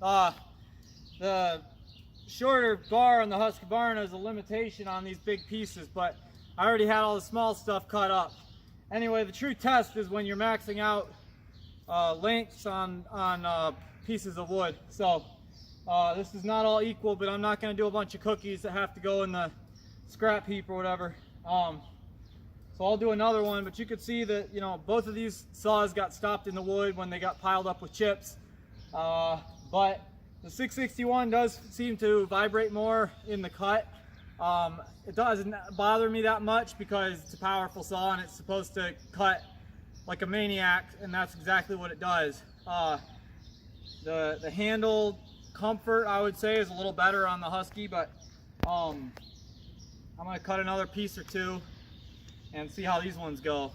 The shorter bar on the Husqvarna is a limitation on these big pieces, but I already had all the small stuff cut up. Anyway, the true test is when you're maxing out lengths on pieces of wood. So this is not all equal, but I'm not going to do a bunch of cookies that have to go in the scrap heap or whatever. So I'll do another one, but you could see that, you know, both of these saws got stopped in the wood when they got piled up with chips. But the 661 does seem to vibrate more in the cut. It doesn't bother me that much because it's a powerful saw and it's supposed to cut like a maniac, and that's exactly what it does. The handle comfort, I would say, is a little better on the Husky, but I'm going to cut another piece or two and see how these ones go.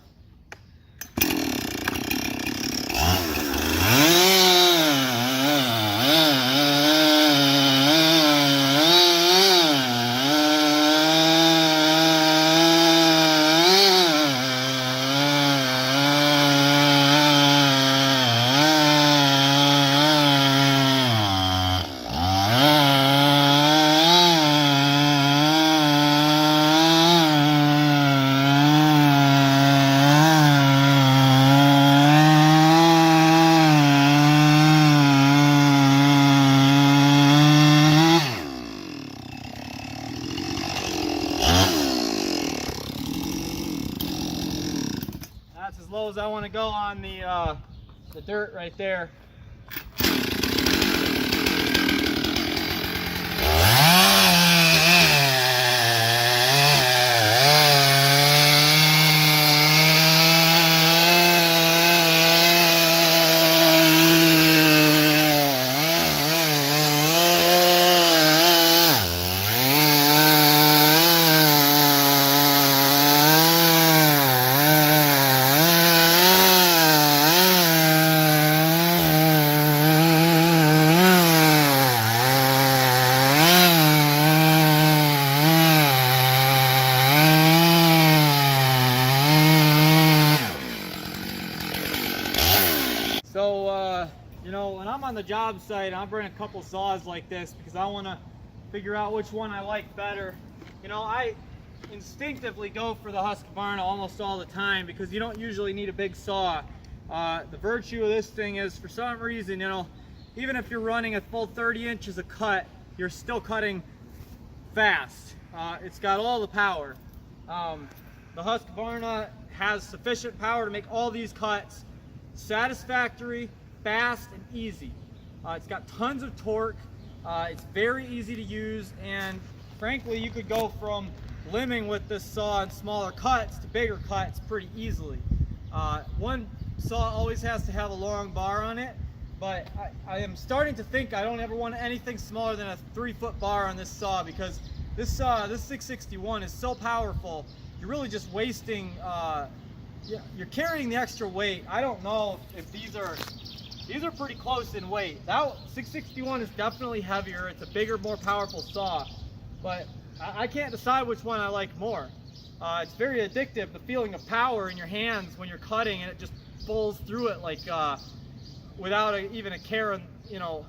That's as low as I want to go on the dirt right there. So, you know, when I'm on the job site, I bring a couple saws like this because I want to figure out which one I like better. You know, I instinctively go for the Husqvarna almost all the time because you don't usually need a big saw. The virtue of this thing is, for some reason, you know, even if you're running a full 30 inches of cut, you're still cutting fast. It's got all the power. The Husqvarna has sufficient power to make all these cuts satisfactory, fast, and easy. It's got tons of torque. It's very easy to use, and frankly, you could go from limbing with this saw in smaller cuts to bigger cuts pretty easily. One saw always has to have a long bar on it, but I am starting to think I don't ever want anything smaller than a 3-foot bar on this saw, because this 661 is so powerful. You're really just wasting, you're carrying the extra weight. I don't know if these are pretty close in weight. That 661 is definitely heavier. It's a bigger, more powerful saw, but I can't decide which one I like more. It's very addictive, the feeling of power in your hands when you're cutting, and it just pulls through it like without even a care. You know,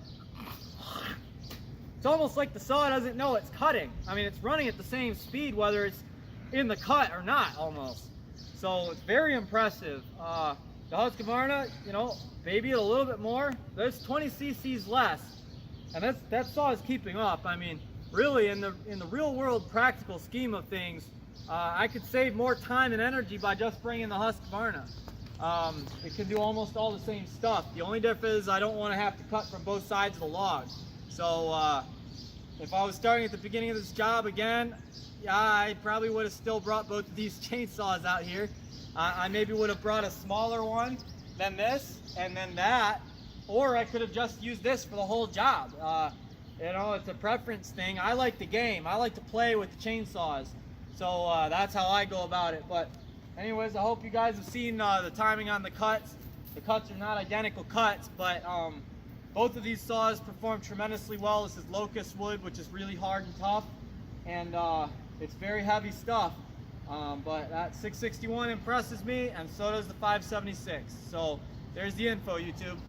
it's almost like the saw doesn't know it's cutting. I mean, it's running at the same speed whether it's in the cut or not, almost. So it's very impressive. The Husqvarna, you know, baby it a little bit more. There's 20 cc's less, and that saw is keeping up. I mean, really, in the real world practical scheme of things, I could save more time and energy by just bringing the Husqvarna. It can do almost all the same stuff. The only difference is I don't want to have to cut from both sides of the log. So if I was starting at the beginning of this job again, yeah, I probably would have still brought both of these chainsaws out here. I maybe would have brought a smaller one than this, and then that, or I could have just used this for the whole job. You know, it's a preference thing. I like the game. I like to play with the chainsaws. So that's how I go about it. But anyways, I hope you guys have seen the timing on the cuts. The cuts are not identical cuts, but both of these saws perform tremendously well. This is locust wood, which is really hard and tough, and it's very heavy stuff. But that 661 impresses me, and so does the 576. So there's the info, YouTube.